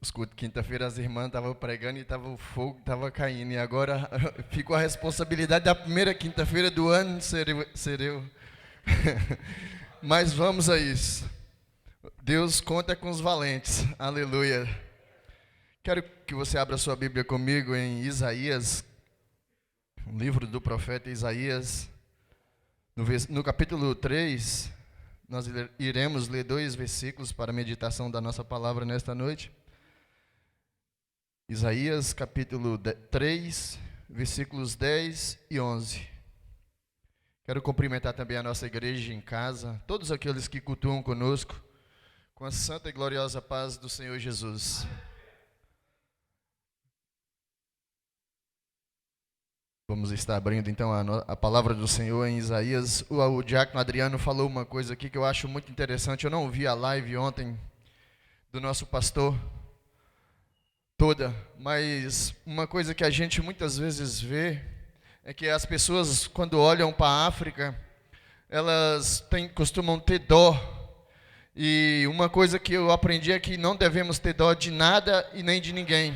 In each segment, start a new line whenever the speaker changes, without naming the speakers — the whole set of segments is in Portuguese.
Os cultos, quinta-feira as irmãs estavam pregando e o fogo estava caindo. E agora ficou a responsabilidade da primeira quinta-feira do ano ser eu. Mas vamos a isso. Deus conta com os valentes. Aleluia. Quero que você abra sua Bíblia comigo em Isaías, o livro do profeta Isaías. No capítulo 3, nós iremos ler 2 versículos para a meditação da nossa palavra nesta noite. Isaías capítulo 3, versículos 10 e 11. Quero cumprimentar também a nossa igreja em casa, todos aqueles que cultuam conosco, com a santa e gloriosa paz do Senhor Jesus. Vamos estar abrindo então a palavra do Senhor em Isaías. O diácono Adriano falou uma coisa aqui que eu acho muito interessante. Eu não vi a live ontem do nosso pastor toda, mas uma coisa que a gente muitas vezes vê é que as pessoas, quando olham para a África, elas costumam ter dó. E uma coisa que eu aprendi é que não devemos ter dó de nada e nem de ninguém,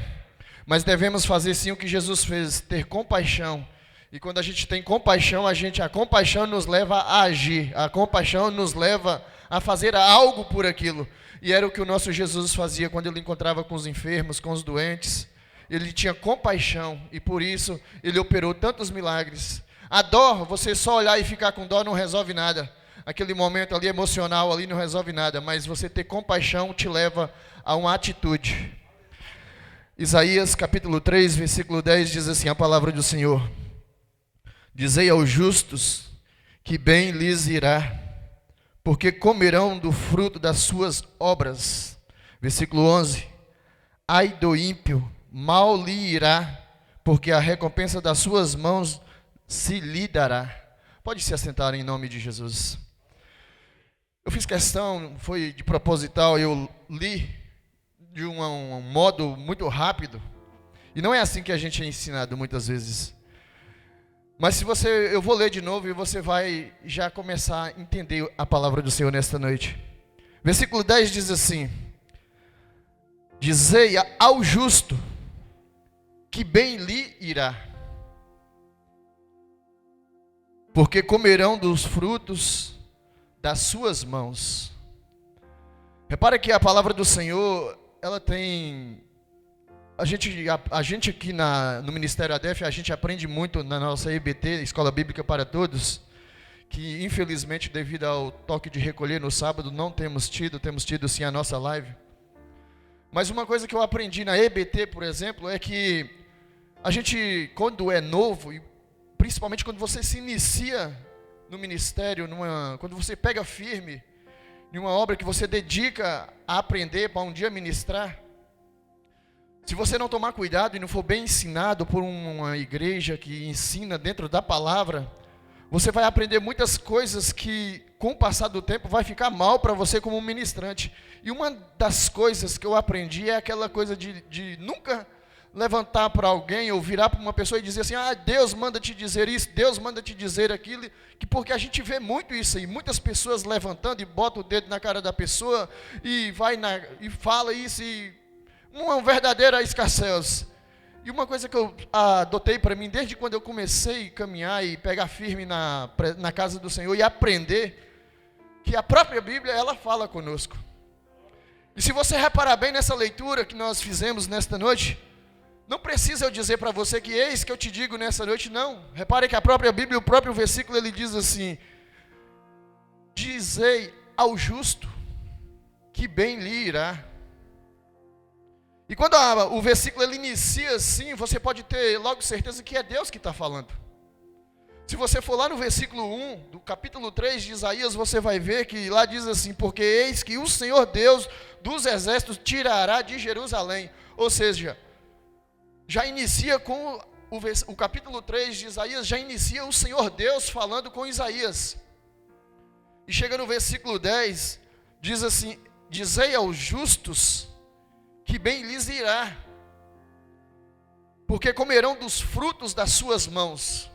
mas devemos fazer sim o que Jesus fez, ter compaixão. E quando a gente tem compaixão, a compaixão nos leva a agir, a compaixão nos leva a fazer algo por aquilo. E era o que o nosso Jesus fazia quando ele encontrava com os enfermos, com os doentes. Ele tinha compaixão e por isso ele operou tantos milagres. A dó, você só olhar e ficar com dó não resolve nada. Aquele momento ali emocional ali não resolve nada, mas você ter compaixão te leva a uma atitude. Isaías capítulo 3, versículo 10 diz assim, a palavra do Senhor: Dizei aos justos que bem lhes irá, porque comerão do fruto das suas obras. Versículo 11, ai do ímpio, mal lhe irá, porque a recompensa das suas mãos se lhe dará. Pode se assentar em nome de Jesus. Eu fiz questão, foi de proposital, eu li de um modo muito rápido, e não é assim que a gente é ensinado muitas vezes. Mas eu vou ler de novo e você vai já começar a entender a palavra do Senhor nesta noite. Versículo 10 diz assim: Dizei ao justo que bem lhe irá, porque comerão dos frutos das suas mãos. Repara que a palavra do Senhor, ela tem... A gente aqui no Ministério ADEF, a gente aprende muito na nossa EBT, Escola Bíblica para Todos, que infelizmente devido ao toque de recolher no sábado não temos tido sim a nossa live. Mas uma coisa que eu aprendi na EBT, por exemplo, é que a gente, quando é novo, e principalmente quando você se inicia no ministério, quando você pega firme em uma obra que você dedica a aprender para um dia ministrar, se você não tomar cuidado e não for bem ensinado por uma igreja que ensina dentro da palavra, você vai aprender muitas coisas que, com o passar do tempo, vai ficar mal para você como ministrante. E uma das coisas que eu aprendi é aquela coisa de nunca levantar para alguém ou virar para uma pessoa e dizer assim, Deus manda te dizer isso, Deus manda te dizer aquilo, porque a gente vê muito isso aí, muitas pessoas levantando e botam o dedo na cara da pessoa e fala isso e... uma verdadeira escassez. E uma coisa que eu adotei para mim, desde quando eu comecei a caminhar e pegar firme na casa do Senhor e aprender, que a própria Bíblia, ela fala conosco. E se você reparar bem nessa leitura que nós fizemos nesta noite, não precisa eu dizer para você que eis que eu te digo nessa noite, não. Repare que a própria Bíblia, o próprio versículo, ele diz assim, dizei ao justo que bem lhe irá. E quando o versículo ele inicia assim, você pode ter logo certeza que é Deus que está falando. Se você for lá no versículo 1 do capítulo 3 de Isaías, você vai ver que lá diz assim, porque eis que o Senhor Deus dos exércitos tirará de Jerusalém. Ou seja, já inicia com o capítulo 3 de Isaías, já inicia o Senhor Deus falando com Isaías. E chega no versículo 10, diz assim, dizei aos justos que bem lhes irá, porque comerão dos frutos das suas mãos.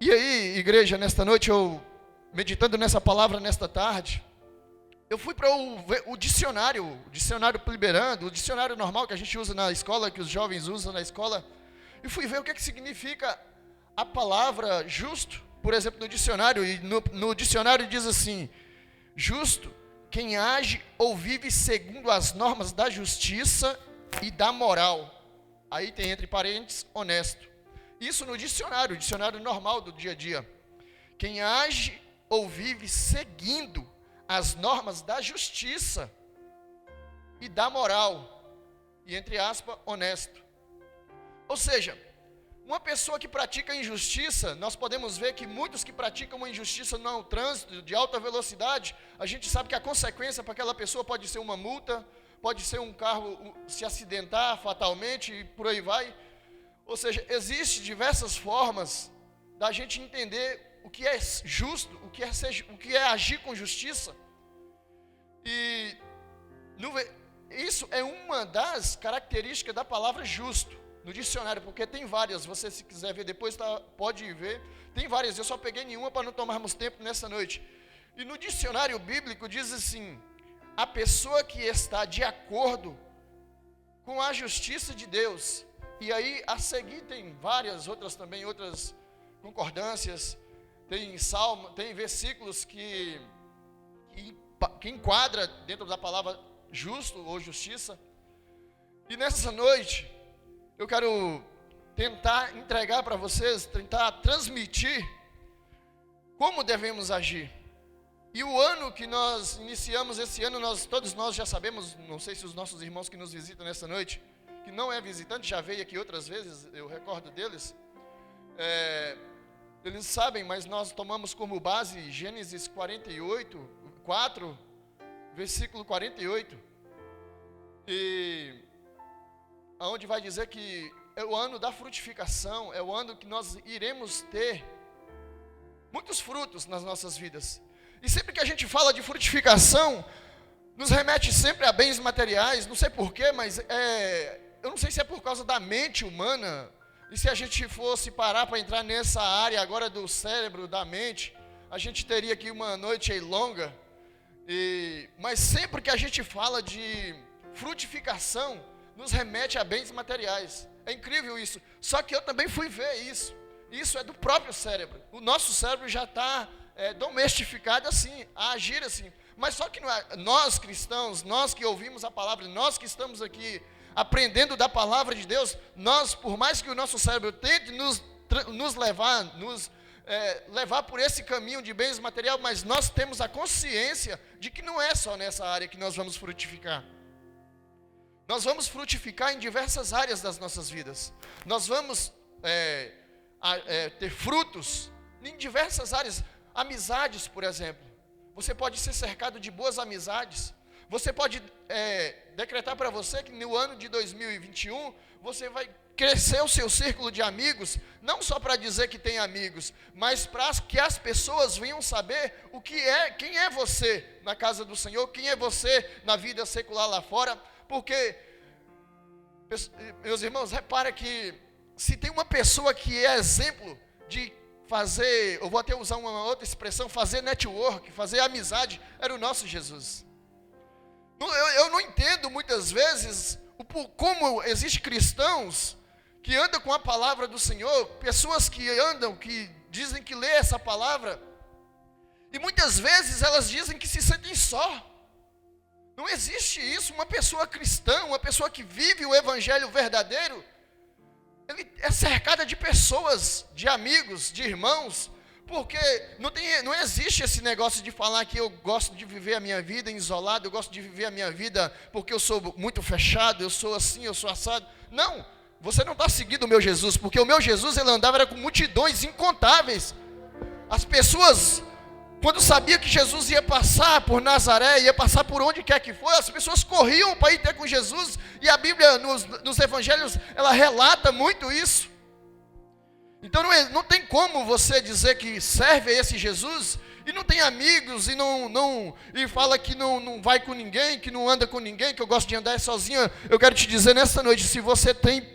E aí, igreja, nesta noite, eu meditando nessa palavra nesta tarde, eu fui para o dicionário Pliberando, o dicionário normal que a gente usa na escola, que os jovens usam na escola, e fui ver o que significa a palavra justo, por exemplo, no dicionário, e no dicionário diz assim: justo, quem age ou vive segundo as normas da justiça e da moral. Aí tem entre parênteses, honesto. Isso no dicionário normal do dia a dia. Quem age ou vive seguindo as normas da justiça e da moral, e entre aspas, honesto. Ou seja, uma pessoa que pratica injustiça, nós podemos ver que muitos que praticam uma injustiça no trânsito de alta velocidade, a gente sabe que a consequência para aquela pessoa pode ser uma multa, pode ser um carro se acidentar fatalmente e por aí vai. Ou seja, existem diversas formas da gente entender o que é justo, o que é agir com justiça. E isso é uma das características da palavra justo no dicionário, porque tem várias. Você, se quiser ver depois, pode ver. Tem várias, eu só peguei nenhuma para não tomarmos tempo nessa noite. E no dicionário bíblico diz assim: a pessoa que está de acordo com a justiça de Deus. E aí, a seguir, tem várias outras também, outras concordâncias. Tem salmo, tem versículos que enquadra dentro da palavra justo ou justiça. E nessa noite, eu quero tentar entregar para vocês, tentar transmitir como devemos agir. E o ano que nós iniciamos esse ano, todos nós já sabemos, não sei se os nossos irmãos que nos visitam nessa noite, que não é visitante, já veio aqui outras vezes, eu recordo deles, eles sabem, mas nós tomamos como base Gênesis 4, versículo 48, e onde vai dizer que é o ano da frutificação, é o ano que nós iremos ter muitos frutos nas nossas vidas. E sempre que a gente fala de frutificação, nos remete sempre a bens materiais, não sei porquê, mas eu não sei se é por causa da mente humana, e se a gente fosse parar para entrar nessa área agora do cérebro, da mente, a gente teria aqui uma noite aí longa, mas sempre que a gente fala de frutificação, nos remete a bens materiais. É incrível isso, só que eu também fui ver isso é do próprio cérebro. O nosso cérebro já está domestificado assim, a agir assim. Mas só que nós cristãos, nós que ouvimos a palavra, nós que estamos aqui aprendendo da palavra de Deus, nós, por mais que o nosso cérebro tente nos levar por esse caminho de bens materiais, mas nós temos a consciência de que não é só nessa área que nós vamos frutificar. Nós vamos frutificar em diversas áreas das nossas vidas. Nós vamos ter frutos em diversas áreas. Amizades, por exemplo. Você pode ser cercado de boas amizades. Você pode decretar para você que no ano de 2021, você vai crescer o seu círculo de amigos, não só para dizer que tem amigos, mas para que as pessoas venham saber quem é você na casa do Senhor, quem é você na vida secular lá fora. Porque, meus irmãos, repara que se tem uma pessoa que é exemplo de fazer, eu vou até usar uma outra expressão, fazer network, fazer amizade, era o nosso Jesus. Eu não entendo muitas vezes como existem cristãos que andam com a palavra do Senhor, pessoas que andam, que dizem que lê essa palavra, e muitas vezes elas dizem que se sentem só. Não existe isso. Uma pessoa cristã, uma pessoa que vive o evangelho verdadeiro, ele é cercada de pessoas, de amigos, de irmãos, porque não existe esse negócio de falar que eu gosto de viver a minha vida isolado, eu gosto de viver a minha vida porque eu sou muito fechado, eu sou assim, eu sou assado. Não, você não está seguindo o meu Jesus, porque o meu Jesus, ele andava com multidões incontáveis. As pessoas, quando sabia que Jesus ia passar por Nazaré, ia passar por onde quer que for, as pessoas corriam para ir ter com Jesus, e a Bíblia, nos evangelhos, ela relata muito isso. Então não tem como você dizer que serve a esse Jesus, e não tem amigos, e fala que não vai com ninguém, que não anda com ninguém, que eu gosto de andar sozinho. Eu quero te dizer nessa noite, se você tem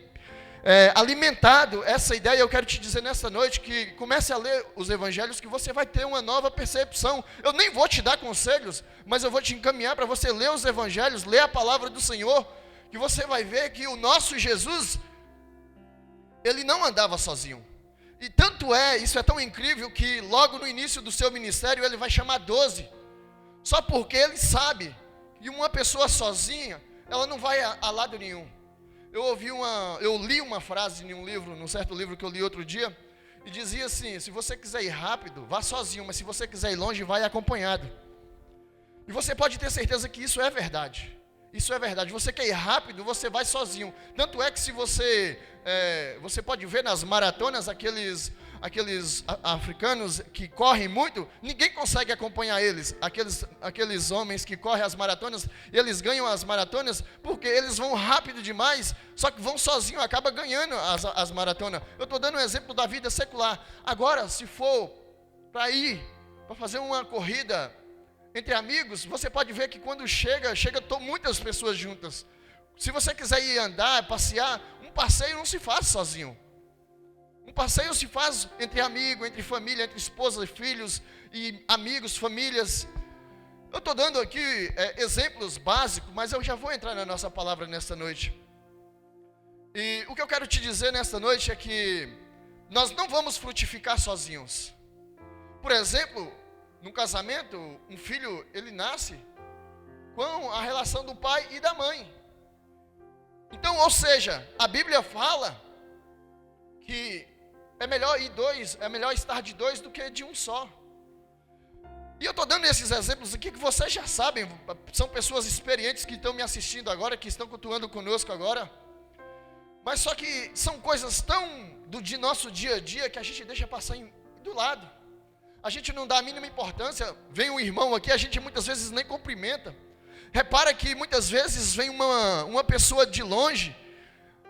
alimentado essa ideia, eu quero te dizer nessa noite que comece a ler os evangelhos, que você vai ter uma nova percepção. Eu nem vou te dar conselhos, mas eu vou te encaminhar para você ler os evangelhos, ler a palavra do Senhor, que você vai ver que o nosso Jesus, ele não andava sozinho. E tanto isso é tão incrível que logo no início do seu ministério ele vai chamar 12, só porque ele sabe que uma pessoa sozinha, ela não vai a lado nenhum. Eu li uma frase em um livro, num certo livro que eu li outro dia, e dizia assim: se você quiser ir rápido, vá sozinho, mas se você quiser ir longe, vai acompanhado. E você pode ter certeza que isso é verdade. Isso é verdade. Você quer ir rápido, você vai sozinho. Tanto é que se você pode ver nas maratonas aqueles africanos que correm muito, ninguém consegue acompanhar eles. Aqueles homens que correm as maratonas, eles ganham as maratonas porque eles vão rápido demais, só que vão sozinho, acaba ganhando as maratonas. Eu estou dando um exemplo da vida secular. Agora, se for para fazer uma corrida entre amigos, você pode ver que quando chega muitas pessoas juntas. Se você quiser ir andar, passear, um passeio não se faz sozinho. Um passeio se faz entre amigos, entre família, entre esposa e filhos, e amigos, famílias. Eu estou dando aqui exemplos básicos, mas eu já vou entrar na nossa palavra nesta noite. E o que eu quero te dizer nesta noite é que nós não vamos frutificar sozinhos. Por exemplo, no casamento, um filho, ele nasce com a relação do pai e da mãe. Então, ou seja, a Bíblia fala que é melhor estar de dois do que de um só. E eu estou dando esses exemplos aqui que vocês já sabem, são pessoas experientes que estão me assistindo agora, que estão cultuando conosco agora. Mas só que são coisas tão de nosso dia a dia que a gente deixa passar do lado. A gente não dá a mínima importância. Vem um irmão aqui, a gente muitas vezes nem cumprimenta. Repara que muitas vezes vem uma pessoa de longe,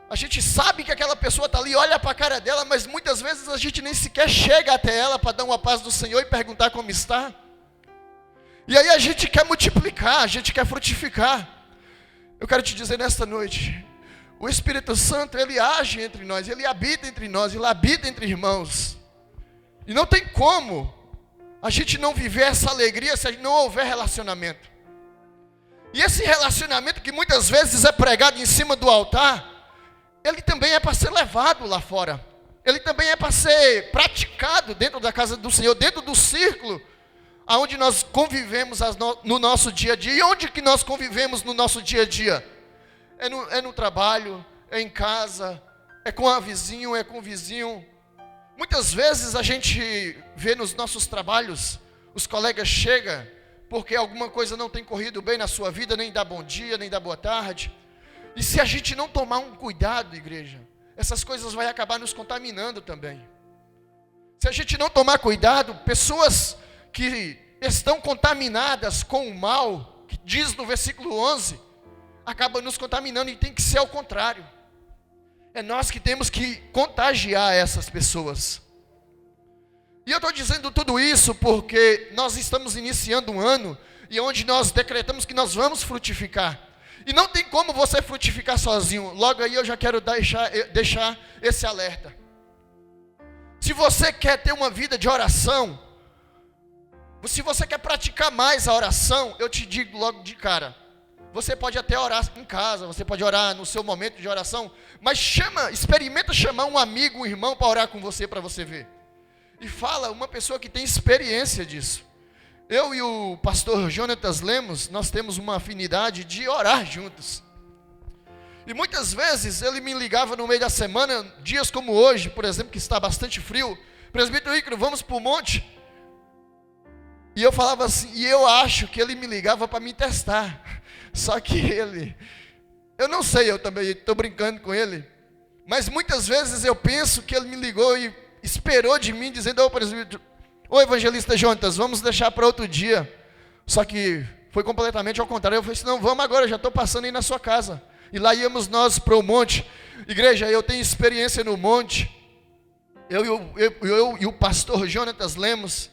a gente sabe que aquela pessoa está ali, olha para a cara dela, mas muitas vezes a gente nem sequer chega até ela para dar uma paz do Senhor e perguntar como está. E aí a gente quer multiplicar, a gente quer frutificar. Eu quero te dizer nesta noite, o Espírito Santo, ele age entre nós, ele habita entre nós, ele habita entre irmãos. E não tem como a gente não viver essa alegria se não houver relacionamento. E esse relacionamento que muitas vezes é pregado em cima do altar, ele também é para ser levado lá fora. Ele também é para ser praticado dentro da casa do Senhor, dentro do círculo aonde nós convivemos no nosso dia a dia. E onde que nós convivemos no nosso dia a dia? É no trabalho, é em casa, é com a vizinho, é com o vizinho. Muitas vezes a gente vê nos nossos trabalhos, os colegas chegam porque alguma coisa não tem corrido bem na sua vida, nem dá bom dia, nem dá boa tarde. E se a gente não tomar um cuidado, igreja, essas coisas vão acabar nos contaminando também. Se a gente não tomar cuidado, pessoas que estão contaminadas com o mal, que diz no versículo 11, acabam nos contaminando, e tem que ser ao contrário. É nós que temos que contagiar essas pessoas. E eu estou dizendo tudo isso porque nós estamos iniciando um ano e onde nós decretamos que nós vamos frutificar. E não tem como você frutificar sozinho. Logo aí eu já quero deixar esse alerta. Se você quer ter uma vida de oração, se você quer praticar mais a oração, eu te digo logo de cara, você pode até orar em casa, você pode orar no seu momento de oração, mas experimenta chamar um amigo, um irmão para orar com você, para você ver. E fala uma pessoa que tem experiência disso. Eu e o pastor Jonatas Lemos, nós temos uma afinidade de orar juntos. E muitas vezes ele me ligava no meio da semana, dias como hoje, por exemplo, que está bastante frio. Presbítero Ícaro, vamos para o monte? E eu falava assim, e eu acho que ele me ligava para me testar. Só que eu não sei, eu também estou brincando com ele. Mas muitas vezes eu penso que ele me ligou e esperou de mim, dizendo, ô evangelista Jonatas, vamos deixar para outro dia. Só que foi completamente ao contrário. Eu falei assim, não, vamos agora, já estou passando aí na sua casa. E lá íamos nós para o monte. Igreja, eu tenho experiência no monte. Eu e o pastor Jonatas Lemos,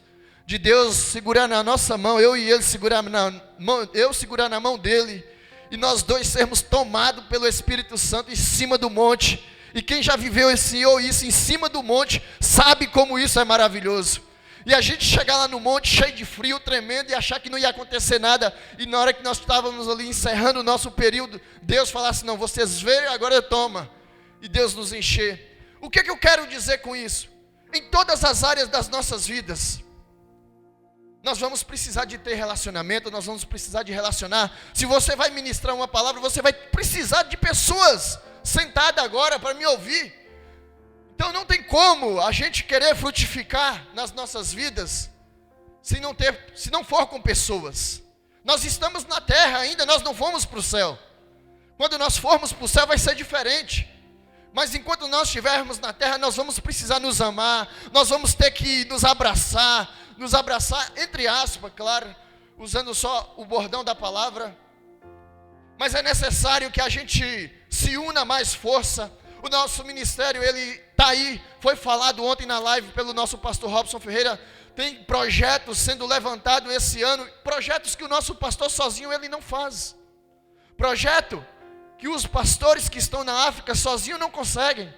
de Deus segurar na nossa mão, eu e ele segurar na mão dele, e nós dois sermos tomados pelo Espírito Santo em cima do monte. E quem já viveu isso em cima do monte, sabe como isso é maravilhoso. E a gente chegar lá no monte cheio de frio, tremendo, e achar que não ia acontecer nada. E na hora que nós estávamos ali encerrando o nosso período, Deus falasse, não, vocês veem, agora toma. E Deus nos encher. O que eu quero dizer com isso? Em todas as áreas das nossas vidas, nós vamos precisar de ter relacionamento, nós vamos precisar de relacionar. Se você vai ministrar uma palavra, você vai precisar de pessoas sentadas agora para me ouvir. Então não tem como a gente querer frutificar nas nossas vidas se não for com pessoas. Nós estamos na terra ainda, nós não fomos para o céu. Quando nós formos para o céu vai ser diferente. Mas enquanto nós estivermos na terra, nós vamos precisar nos amar, nós vamos ter que nos abraçar entre aspas, claro, usando só o bordão da palavra. Mas é necessário que a gente se una mais força. O nosso ministério, ele está aí, foi falado ontem na live pelo nosso pastor Robson Ferreira. Tem projetos sendo levantados esse ano, projetos que o nosso pastor sozinho ele não faz. Projeto que os pastores que estão na África sozinhos não conseguem.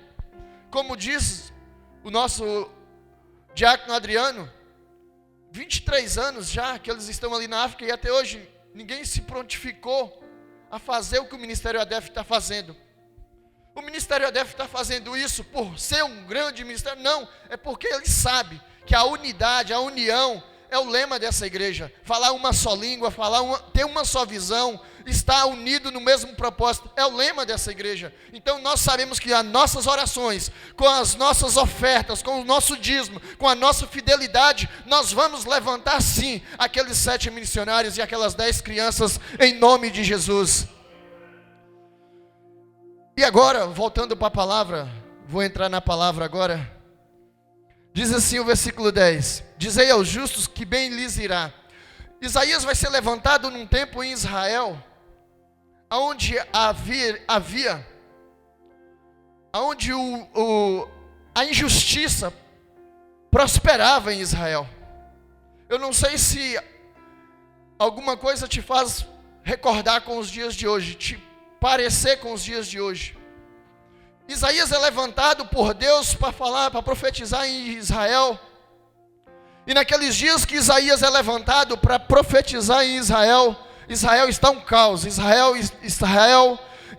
Como diz o nosso diácono Adriano, 23 anos já que eles estão ali na África e até hoje ninguém se prontificou a fazer o que o Ministério ADEF está fazendo. O Ministério ADEF está fazendo isso por ser um grande ministério? Não, é porque ele sabe que a unidade, a união é o lema dessa igreja. Falar uma só língua, ter uma só visão, estar unido no mesmo propósito, é o lema dessa igreja. Então nós sabemos que as nossas orações, com as nossas ofertas, com o nosso dízimo, com a nossa fidelidade, nós vamos levantar sim aqueles 7 missionários e aquelas 10 crianças em nome de Jesus. E agora, voltando para a palavra, vou entrar na palavra agora. Diz assim o versículo 10: Dizei aos justos que bem lhes irá. Isaías vai ser levantado num tempo em Israel, onde a injustiça prosperava em Israel. Eu não sei se alguma coisa te faz recordar com os dias de hoje, te parecer com os dias de hoje. Isaías é levantado por Deus para falar, para profetizar em Israel. E naqueles dias que Isaías é levantado para profetizar em Israel, Israel está um caos. Israel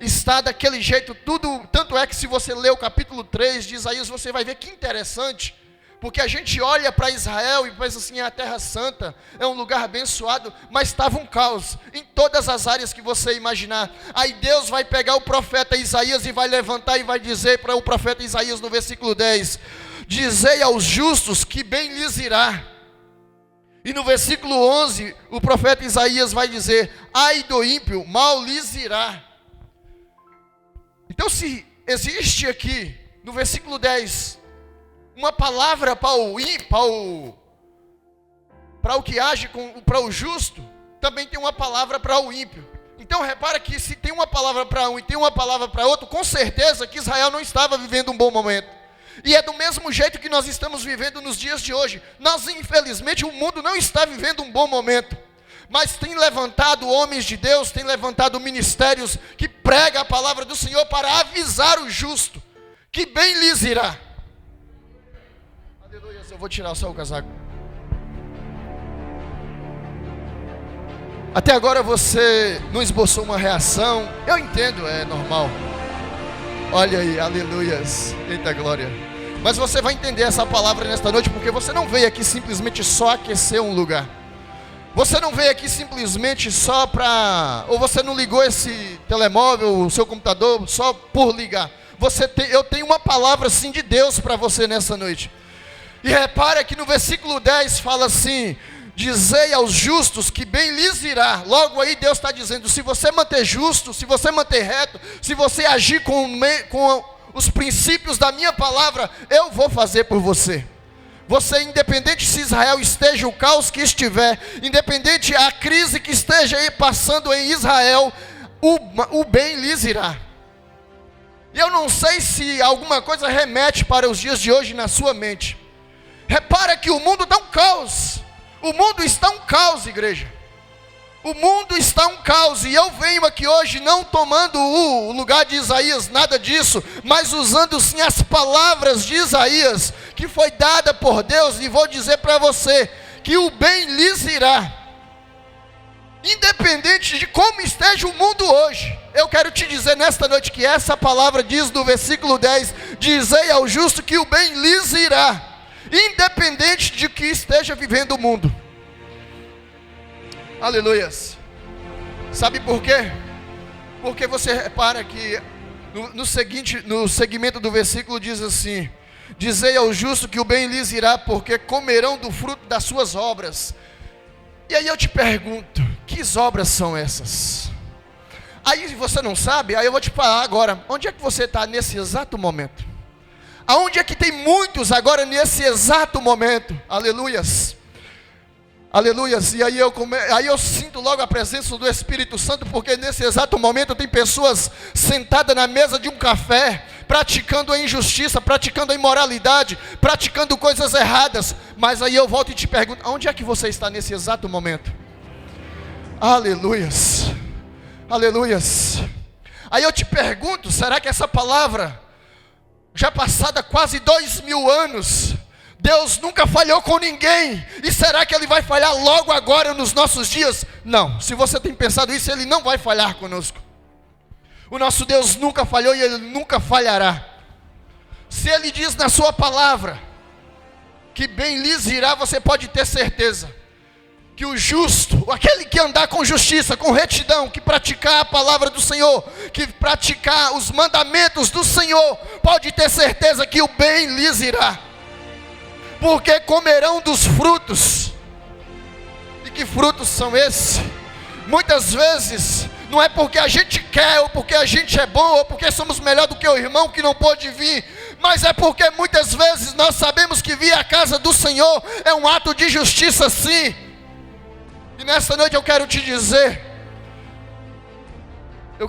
está daquele jeito, tudo. Tanto é que se você ler o capítulo 3 de Isaías, você vai ver que interessante. Porque a gente olha para Israel e pensa assim, a Terra Santa é um lugar abençoado, mas estava um caos em todas as áreas que você imaginar. Aí Deus vai pegar o profeta Isaías e vai levantar e vai dizer para o profeta Isaías no versículo 10, dizei aos justos que bem lhes irá. E no versículo 11, o profeta Isaías vai dizer, ai do ímpio, mal lhes irá. Então se existe aqui, no versículo 10, uma palavra para o que age para o justo, também tem uma palavra para o ímpio. Então repara que se tem uma palavra para um e tem uma palavra para outro, com certeza que Israel não estava vivendo um bom momento. E é do mesmo jeito que nós estamos vivendo nos dias de hoje. Nós, infelizmente, o mundo não está vivendo um bom momento. Mas tem levantado homens de Deus, tem levantado ministérios que pregam a palavra do Senhor para avisar o justo, que bem lhes irá. Aleluia, eu vou tirar só o casaco. Até agora você não esboçou uma reação. Eu entendo, é normal. Olha aí, aleluias, eita glória. Mas você vai entender essa palavra nesta noite, porque você não veio aqui simplesmente só aquecer um lugar. Você não veio aqui simplesmente só para... Ou você não ligou esse telemóvel, o seu computador, só por ligar. Eu tenho uma palavra sim de Deus para você nessa noite. E repara que no versículo 10 fala assim, dizei aos justos que bem lhes irá. Logo aí Deus está dizendo, se você manter justo, se você manter reto, se você agir com os princípios da minha palavra, eu vou fazer por você. Você, independente se Israel esteja o caos que estiver, independente a crise que esteja aí passando em Israel, o bem lhes irá. E eu não sei se alguma coisa remete para os dias de hoje na sua mente. Repara que o mundo está um caos. O mundo está um caos, igreja. O mundo está um caos, e eu venho aqui hoje não tomando o lugar de Isaías, nada disso, mas usando sim as palavras de Isaías, que foi dada por Deus, e vou dizer para você, que o bem lhes irá, independente de como esteja o mundo hoje. Eu quero te dizer nesta noite, que essa palavra diz no versículo 10, dizei ao justo que o bem lhes irá, independente de que esteja vivendo o mundo. Aleluias. Sabe por quê? Porque você repara que no segmento do versículo diz assim: dizei ao justo que o bem lhes irá, porque comerão do fruto das suas obras. E aí eu te pergunto, que obras são essas? Aí você não sabe, aí eu vou te falar agora, onde é que você está nesse exato momento? Aonde é que tem muitos agora nesse exato momento? Aleluias. Aleluias, e aí eu sinto logo a presença do Espírito Santo, porque nesse exato momento tem pessoas sentadas na mesa de um café, praticando a injustiça, praticando a imoralidade, praticando coisas erradas, mas aí eu volto e te pergunto, onde é que você está nesse exato momento? Aleluias, aleluias. Aí eu te pergunto, será que essa palavra, já passada quase 2000 anos, Deus nunca falhou com ninguém, e será que Ele vai falhar logo agora nos nossos dias? Não, se você tem pensado isso, Ele não vai falhar conosco. O nosso Deus nunca falhou e Ele nunca falhará. Se Ele diz na sua palavra, que bem lhes irá, você pode ter certeza, que o justo, aquele que andar com justiça, com retidão, que praticar a palavra do Senhor, que praticar os mandamentos do Senhor, pode ter certeza que o bem lhes irá. Porque comerão dos frutos. E que frutos são esses? Muitas vezes, não é porque a gente quer, ou porque a gente é bom, ou porque somos melhor do que o irmão que não pôde vir, mas é porque muitas vezes nós sabemos que vir à casa do Senhor é um ato de justiça, sim. E nessa noite eu quero te dizer, eu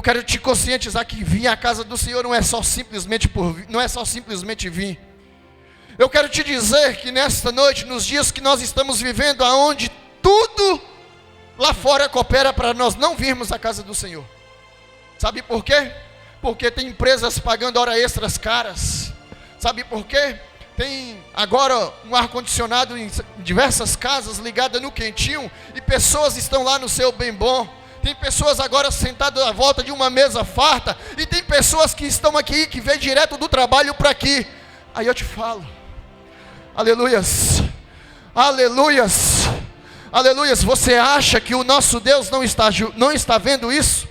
quero te conscientizar que vir à casa do Senhor não é só simplesmente vir. Eu quero te dizer que nesta noite, nos dias que nós estamos vivendo, aonde tudo lá fora coopera para nós não virmos à casa do Senhor. Sabe por quê? Porque tem empresas pagando horas extras caras. Sabe por quê? Tem agora um ar-condicionado em diversas casas ligado no quentinho, e pessoas estão lá no seu bem bom. Tem pessoas agora sentadas à volta de uma mesa farta, e tem pessoas que estão aqui, que vêm direto do trabalho para aqui. Aí eu te falo, aleluias, aleluias, aleluias. Você acha que o nosso Deus não está vendo isso?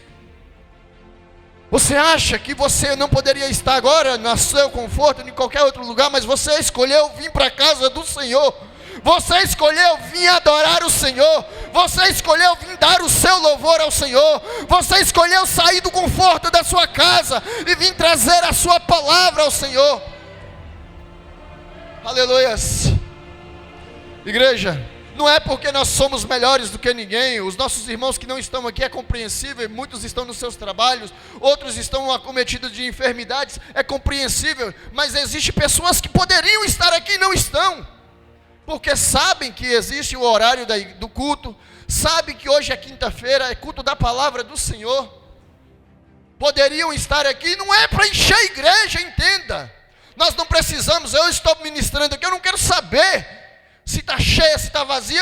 Você acha que você não poderia estar agora no seu conforto, em qualquer outro lugar, mas você escolheu vir para a casa do Senhor? Você escolheu vir adorar o Senhor, você escolheu vir dar o seu louvor ao Senhor, você escolheu sair do conforto da sua casa e vir trazer a sua palavra ao Senhor. Aleluias. Igreja, não é porque nós somos melhores do que ninguém. Os nossos irmãos que não estão aqui é compreensível, muitos estão nos seus trabalhos, outros estão acometidos de enfermidades, é compreensível, mas existem pessoas que poderiam estar aqui e não estão, porque sabem que existe o horário do culto, sabem que hoje é quinta-feira, é culto da palavra do Senhor, poderiam estar aqui, não é para encher a igreja, entenda, nós não precisamos, eu estou ministrando aqui, eu não quero saber se está cheia, se está vazia,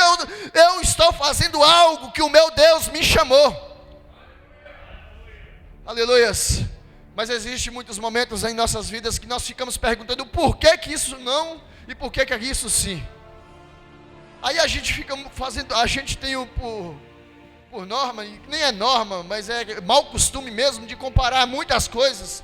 eu estou fazendo algo que o meu Deus me chamou, aleluias. Mas existem muitos momentos em nossas vidas que nós ficamos perguntando por que isso não, e por que isso sim. Aí a gente fica fazendo, a gente tem por norma, e nem é norma, mas é mau costume mesmo de comparar muitas coisas,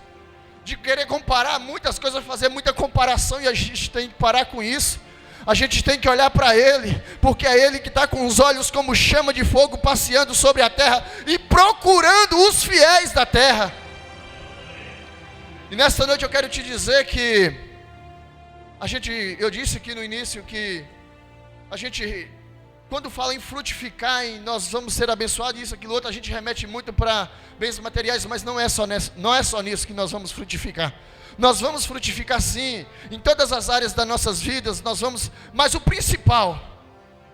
de querer comparar muitas coisas, fazer muita comparação, e a gente tem que parar com isso. A gente tem que olhar para Ele, porque é Ele que está com os olhos como chama de fogo passeando sobre a terra e procurando os fiéis da terra. E nesta noite eu quero te dizer que eu disse aqui no início que a gente, quando fala em frutificar, em nós vamos ser abençoados, isso, aquilo, outro, a gente remete muito para bens materiais, mas não é só nisso que nós vamos frutificar. Nós vamos frutificar sim, em todas as áreas das nossas vidas, mas o principal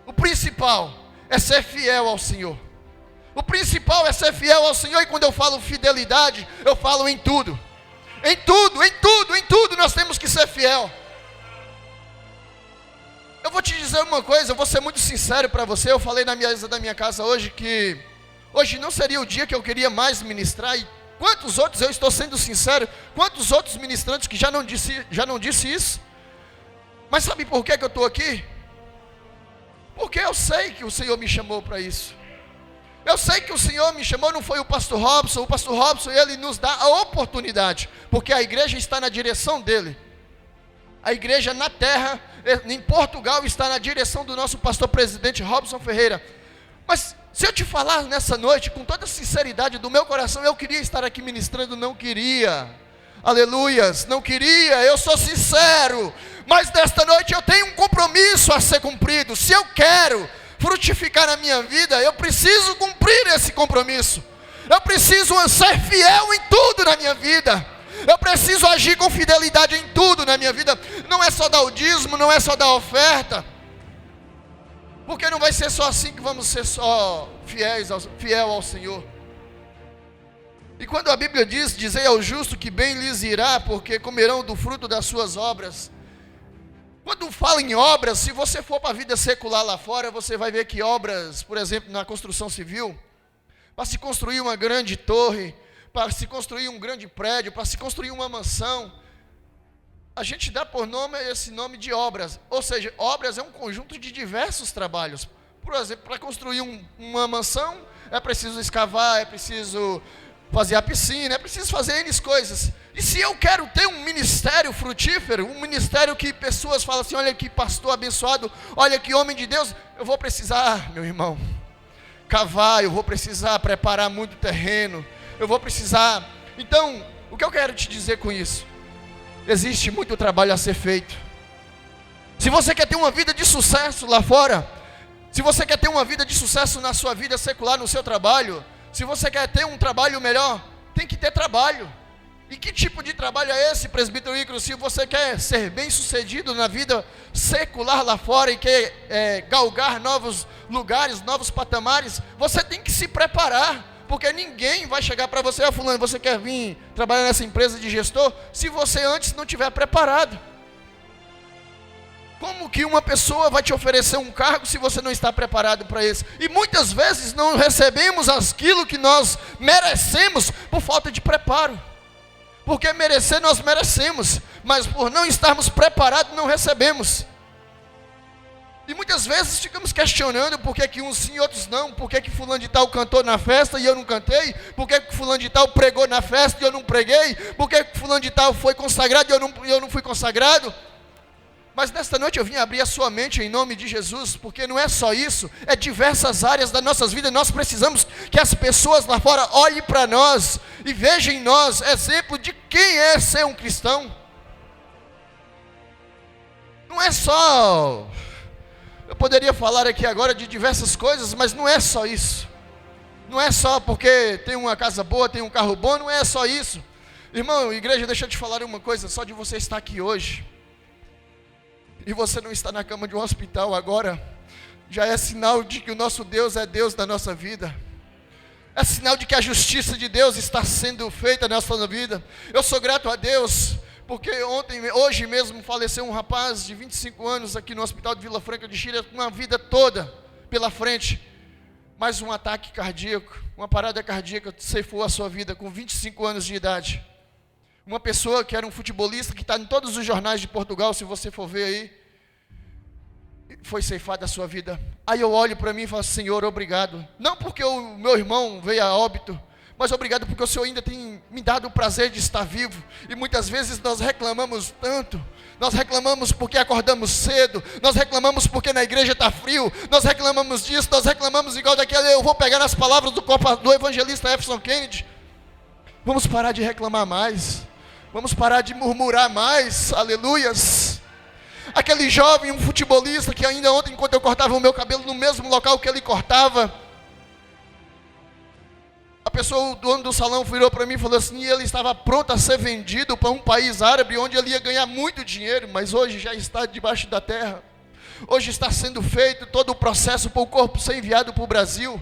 O principal é ser fiel ao Senhor. O principal é ser fiel ao Senhor. E quando eu falo fidelidade, eu falo em tudo. Em tudo, em tudo, em tudo nós temos que ser fiel. Eu vou te dizer uma coisa, eu vou ser muito sincero para você. Eu falei na mesa da minha casa hoje que hoje não seria o dia que eu queria mais ministrar. E quantos outros, eu estou sendo sincero, quantos outros ministrantes que já não disse isso? Mas sabe por que eu estou aqui? Porque eu sei que o Senhor me chamou para isso. Eu sei que o Senhor me chamou, não foi o pastor Robson. O pastor Robson, ele nos dá a oportunidade, porque a igreja está na direção dele. A igreja na terra, em Portugal, está na direção do nosso pastor presidente Robson Ferreira. Mas se eu te falar nessa noite, com toda a sinceridade do meu coração, eu queria estar aqui ministrando, não queria. Aleluias, não queria, eu sou sincero. Mas nesta noite eu tenho um compromisso a ser cumprido. Se eu quero frutificar na minha vida, eu preciso cumprir esse compromisso. Eu preciso ser fiel em tudo na minha vida. Eu preciso agir com fidelidade em tudo na minha vida. Não é só dar o dízimo, não é só dar oferta. Porque não vai ser só assim que vamos ser só fiel ao Senhor. E quando a Bíblia diz, dizei ao justo que bem lhes irá, porque comerão do fruto das suas obras. Quando fala em obras, se você for para a vida secular lá fora, você vai ver que obras, por exemplo, na construção civil, para se construir uma grande torre, para se construir um grande prédio, para se construir uma mansão, a gente dá por nome esse nome de obras. Ou seja, obras é um conjunto de diversos trabalhos. Por exemplo, para construir uma mansão, é preciso escavar, é preciso fazer a piscina, é preciso fazer N coisas. E se eu quero ter um ministério frutífero, um ministério que pessoas falam assim, olha que pastor abençoado, olha que homem de Deus, eu vou precisar, meu irmão, cavar, eu vou precisar preparar muito terreno, eu vou precisar. Então, o que eu quero te dizer com isso? Existe muito trabalho a ser feito. Se você quer ter uma vida de sucesso lá fora, se você quer ter uma vida de sucesso na sua vida secular, no seu trabalho, se você quer ter um trabalho melhor, tem que ter trabalho. E que tipo de trabalho é esse, presbítero Ícaro? Se você quer ser bem sucedido na vida secular lá fora e quer galgar novos lugares, novos patamares, você tem que se preparar. Porque ninguém vai chegar para você, fulano, você quer vir trabalhar nessa empresa de gestor, se você antes não tiver preparado. Como que uma pessoa vai te oferecer um cargo se você não está preparado para isso? E muitas vezes não recebemos aquilo que nós merecemos por falta de preparo. Porque merecer nós merecemos, mas por não estarmos preparados não recebemos. E muitas vezes ficamos questionando por que uns sim e outros não, por que fulano de tal cantou na festa e eu não cantei, por que fulano de tal pregou na festa e eu não preguei, por que fulano de tal foi consagrado e eu não fui consagrado. Mas nesta noite eu vim abrir a sua mente em nome de Jesus, porque não é só isso, é diversas áreas das nossas vidas. Nós precisamos que as pessoas lá fora olhem para nós e vejam em nós exemplo de quem é ser um cristão. Não é só... Eu poderia falar aqui agora de diversas coisas, mas não é só isso. Não é só porque tem uma casa boa, tem um carro bom, não é só isso. Irmão, igreja, deixa eu te falar uma coisa, só de você estar aqui hoje, e você não está na cama de um hospital agora, já é sinal de que o nosso Deus é Deus da nossa vida. É sinal de que a justiça de Deus está sendo feita na nossa vida. Eu sou grato a Deus, porque hoje mesmo faleceu um rapaz de 25 anos aqui no hospital de Vila Franca de Xíria, com uma vida toda pela frente, mas um ataque cardíaco, uma parada cardíaca ceifou a sua vida com 25 anos de idade. Uma pessoa que era um futebolista, que está em todos os jornais de Portugal, se você for ver aí, foi ceifada a sua vida. Aí eu olho para mim e falo, Senhor, obrigado. Não porque o meu irmão veio a óbito, mas obrigado porque o Senhor ainda tem me dado o prazer de estar vivo. E muitas vezes nós reclamamos tanto. Nós reclamamos porque acordamos cedo. Nós reclamamos porque na igreja está frio. Nós reclamamos disso, nós reclamamos igual daquele. Eu vou pegar nas palavras do evangelista Jefferson Kennedy. Vamos parar de reclamar mais. Vamos parar de murmurar mais. Aleluias. Aquele jovem, um futebolista que ainda ontem, enquanto eu cortava o meu cabelo no mesmo local que ele cortava, a pessoa, o dono do salão, virou para mim e falou assim, ele estava pronto a ser vendido para um país árabe, onde ele ia ganhar muito dinheiro, mas hoje já está debaixo da terra. Hoje está sendo feito todo o processo para o corpo ser enviado para o Brasil.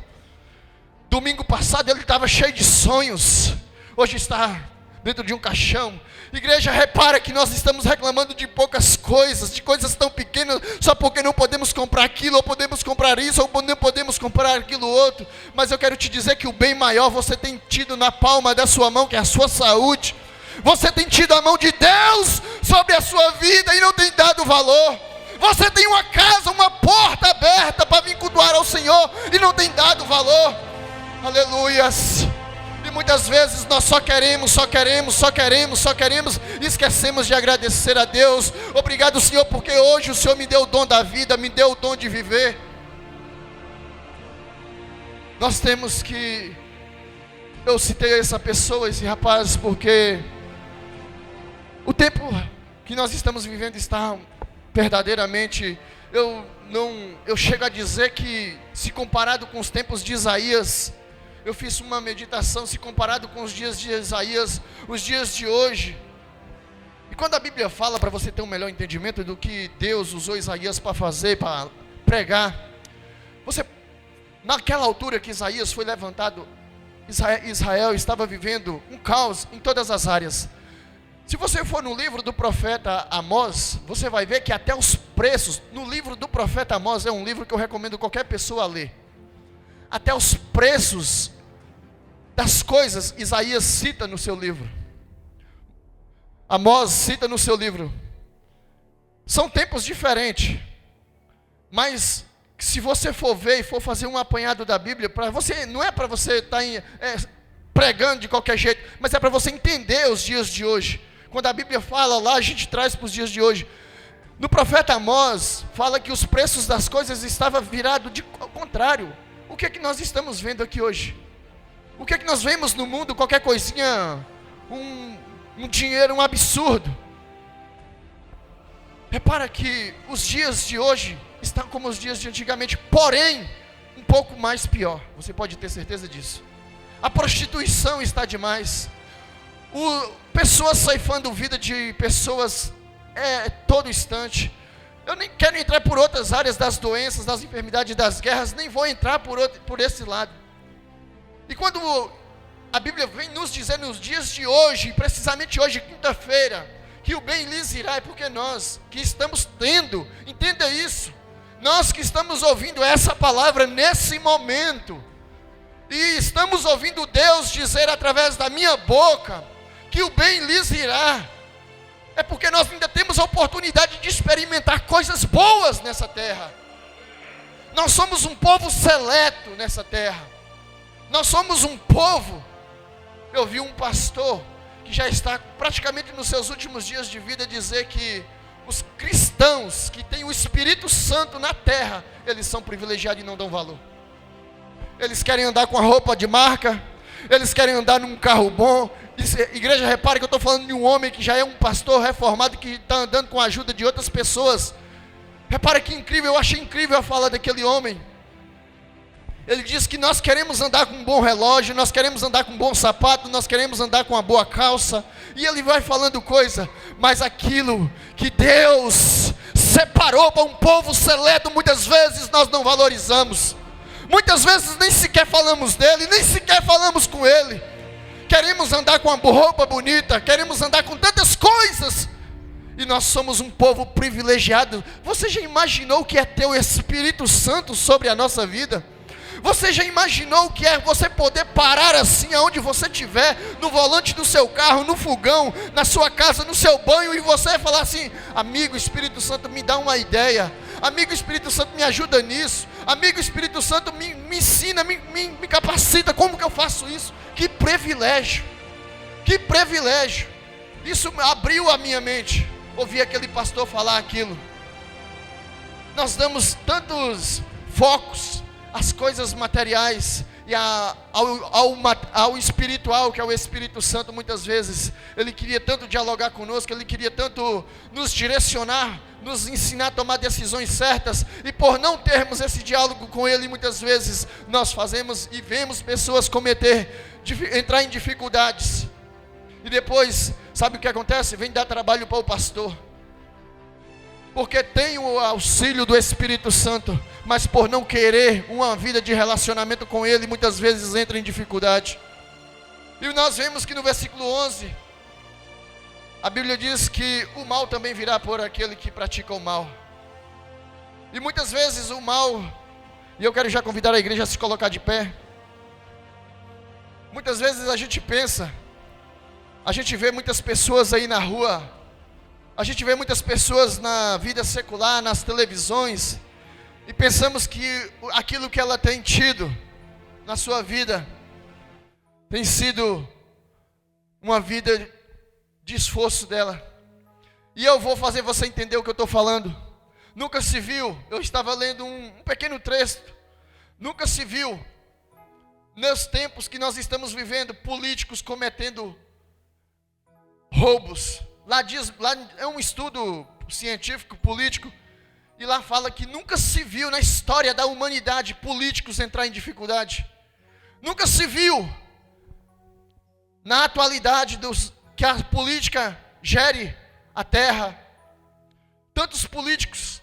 Domingo passado ele estava cheio de sonhos. Hoje está dentro de um caixão. Igreja, repara que nós estamos reclamando de poucas coisas, de coisas tão pequenas, só porque não podemos comprar aquilo, ou podemos comprar isso, ou não podemos comprar aquilo outro. Mas eu quero te dizer que o bem maior você tem tido na palma da sua mão, que é a sua saúde. Você tem tido a mão de Deus sobre a sua vida e não tem dado valor. Você tem uma casa, uma porta aberta para vir cultuar ao Senhor e não tem dado valor. Aleluias. E muitas vezes nós só queremos, e esquecemos de agradecer a Deus. Obrigado, Senhor, porque hoje o Senhor me deu o dom da vida, me deu o dom de viver. Nós temos que... Eu citei essa pessoa, esse rapaz, porque o tempo que nós estamos vivendo está verdadeiramente... Eu chego a dizer que, se comparado com os tempos de Isaías... Eu fiz uma meditação, se comparado com os dias de Isaías, os dias de hoje. E quando a Bíblia fala, para você ter um melhor entendimento do que Deus usou Isaías para fazer, para pregar. Naquela altura que Isaías foi levantado, Israel estava vivendo um caos em todas as áreas. Se você for no livro do profeta Amós, você vai ver que até os preços, no livro do profeta Amós, é um livro que eu recomendo qualquer pessoa a ler. Até os preços das coisas, Isaías cita no seu livro. Amós cita no seu livro. São tempos diferentes. Mas, se você for ver e for fazer um apanhado da Bíblia, não é para você estar pregando de qualquer jeito, mas é para você entender os dias de hoje. Quando a Bíblia fala lá, a gente traz para os dias de hoje. No profeta Amós, fala que os preços das coisas estavam virados ao contrário. O que é que nós estamos vendo aqui hoje? O que é que nós vemos no mundo? Qualquer coisinha, um dinheiro, um absurdo. Repara que os dias de hoje estão como os dias de antigamente, porém, um pouco mais pior. Você pode ter certeza disso. A prostituição está demais. Pessoas ceifando vida de pessoas todo instante. Eu nem quero entrar por outras áreas das doenças, das enfermidades, das guerras, nem vou entrar por esse lado. E quando a Bíblia vem nos dizer nos dias de hoje, precisamente hoje, quinta-feira, que o bem lhes irá, é porque nós que estamos tendo, entenda isso, nós que estamos ouvindo essa palavra nesse momento, e estamos ouvindo Deus dizer através da minha boca, que o bem lhes irá, é porque nós ainda temos a oportunidade de experimentar coisas boas nessa terra. Nós somos um povo seleto nessa terra. Nós somos um povo. Eu vi um pastor que já está praticamente nos seus últimos dias de vida dizer que os cristãos que têm o Espírito Santo na terra, eles são privilegiados e não dão valor. Eles querem andar com a roupa de marca, eles querem andar num carro bom. Igreja, repare que eu estou falando de um homem que já é um pastor reformado, que está andando com a ajuda de outras pessoas. Repara que incrível, eu achei incrível a fala daquele homem. Ele diz que nós queremos andar com um bom relógio, nós queremos andar com um bom sapato, nós queremos andar com uma boa calça. E ele vai falando coisa, mas aquilo que Deus separou para um povo seleto, muitas vezes nós não valorizamos. Muitas vezes nem sequer falamos dele, nem sequer falamos com ele. Queremos andar com uma roupa bonita, queremos andar com tantas coisas, e nós somos um povo privilegiado. Você já imaginou o que é ter o Espírito Santo sobre a nossa vida? Você já imaginou o que é você poder parar assim, aonde você estiver, no volante do seu carro, no fogão, na sua casa, no seu banho, e você falar assim: amigo Espírito Santo, me dá uma ideia, amigo Espírito Santo, me ajuda nisso, amigo Espírito Santo, me ensina, me capacita, como que eu faço isso? Que privilégio, que privilégio. Isso abriu a minha mente, ouvi aquele pastor falar aquilo. Nós damos tantos focos às coisas materiais e ao espiritual, que é o Espírito Santo. Muitas vezes ele queria tanto dialogar conosco, ele queria tanto nos direcionar, nos ensinar a tomar decisões certas, e por não termos esse diálogo com ele, muitas vezes nós fazemos e vemos pessoas entrar em dificuldades, e depois, sabe o que acontece? Vem dar trabalho para o pastor. porque tem o auxílio do Espírito Santo, mas por não querer uma vida de relacionamento com Ele, muitas vezes entra em dificuldade. E nós vemos que no versículo 11, a Bíblia diz que o mal também virá por aquele que pratica o mal. E muitas vezes o mal, e eu quero já convidar a igreja a se colocar de pé. Muitas vezes a gente pensa, a gente vê muitas pessoas aí na rua, a gente vê muitas pessoas na vida secular, nas televisões, e pensamos que aquilo que ela tem tido na sua vida tem sido uma vida de esforço dela. E eu vou fazer você entender o que eu estou falando. Nunca se viu, eu estava lendo um pequeno texto, nunca se viu, nos tempos que nós estamos vivendo, políticos cometendo roubos. Lá é um estudo científico, político, e lá fala que nunca se viu na história da humanidade políticos entrar em dificuldade. Nunca se viu na atualidade que a política gere a terra, tantos políticos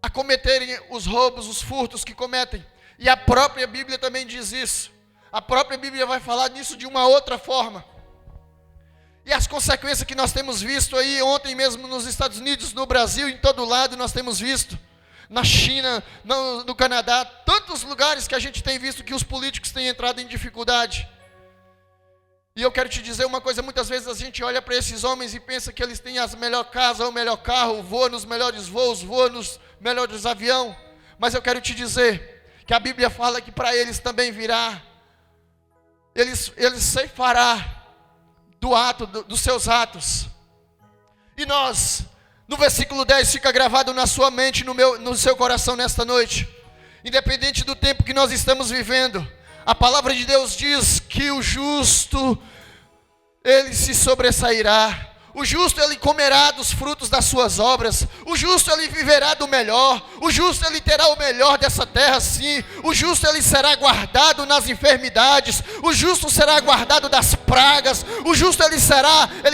a cometerem os roubos, os furtos que cometem. E a própria Bíblia também diz isso. A própria Bíblia vai falar nisso de uma outra forma. E as consequências que nós temos visto aí, ontem mesmo nos Estados Unidos, no Brasil, em todo lado nós temos visto. Na China, no Canadá, tantos lugares que a gente tem visto que os políticos têm entrado em dificuldade. E eu quero te dizer uma coisa, muitas vezes a gente olha para esses homens e pensa que eles têm as melhores casas, o melhor carro, voam nos melhores voos, voam nos melhores aviões. Mas eu quero te dizer que a Bíblia fala que para eles também virá, eles ceifará dos seus atos. E nós, no versículo 10, fica gravado na sua mente, no seu coração nesta noite. Independente do tempo que nós estamos vivendo, a palavra de Deus diz que o justo, ele se sobressairá. O justo, ele comerá dos frutos das suas obras. O justo, ele viverá do melhor. O justo, ele terá o melhor dessa terra, sim. O justo, ele será guardado nas enfermidades. O justo será guardado das pragas. O justo, ele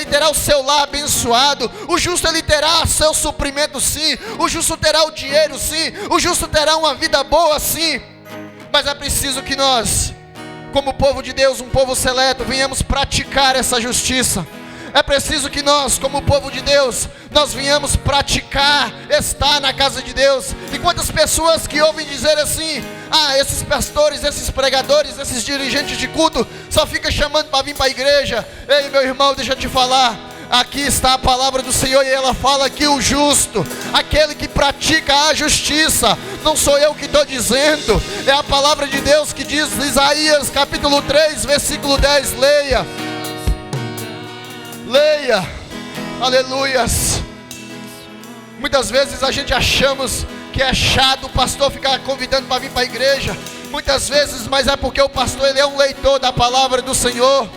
terá o seu lar abençoado. O justo, ele terá seu suprimento, sim. O justo terá o dinheiro, sim. O justo terá uma vida boa, sim. Mas é preciso que nós, como povo de Deus, um povo seleto, venhamos praticar essa justiça. É preciso que nós, como povo de Deus, nós venhamos praticar, estar na casa de Deus. E quantas pessoas que ouvem dizer assim: esses pastores, esses pregadores, esses dirigentes de culto, só fica chamando para vir para a igreja. Ei, meu irmão, deixa eu te falar. Aqui está a palavra do Senhor e ela fala que o justo, aquele que pratica a justiça, não sou eu que estou dizendo, é a palavra de Deus que diz, Isaías capítulo 3, versículo 10, leia, aleluias. Muitas vezes a gente achamos que é chato o pastor ficar convidando para vir para a igreja, muitas vezes, mas é porque o pastor, ele é um leitor da palavra do Senhor.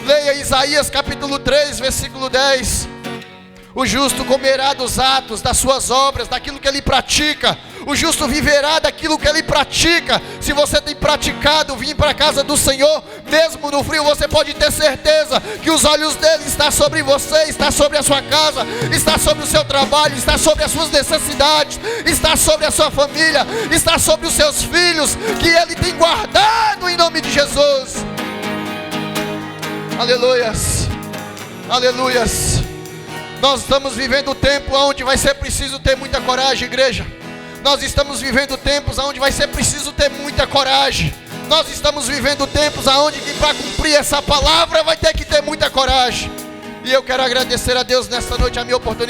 Leia Isaías capítulo 3, versículo 10. O justo comerá dos atos, das suas obras, daquilo que ele pratica. O justo viverá daquilo que ele pratica. Se você tem praticado, vir para a casa do Senhor, mesmo no frio, você pode ter certeza que os olhos dele estão sobre você, está sobre a sua casa, está sobre o seu trabalho, está sobre as suas necessidades, está sobre a sua família, está sobre os seus filhos, que ele tem guardado em nome de Jesus. Aleluias, aleluias. Nós estamos vivendo tempo onde vai ser preciso ter muita coragem, igreja. Nós estamos vivendo tempos onde vai ser preciso ter muita coragem. Nós estamos vivendo tempos onde para cumprir essa palavra vai ter que ter muita coragem. E eu quero agradecer a Deus nesta noite a minha oportunidade.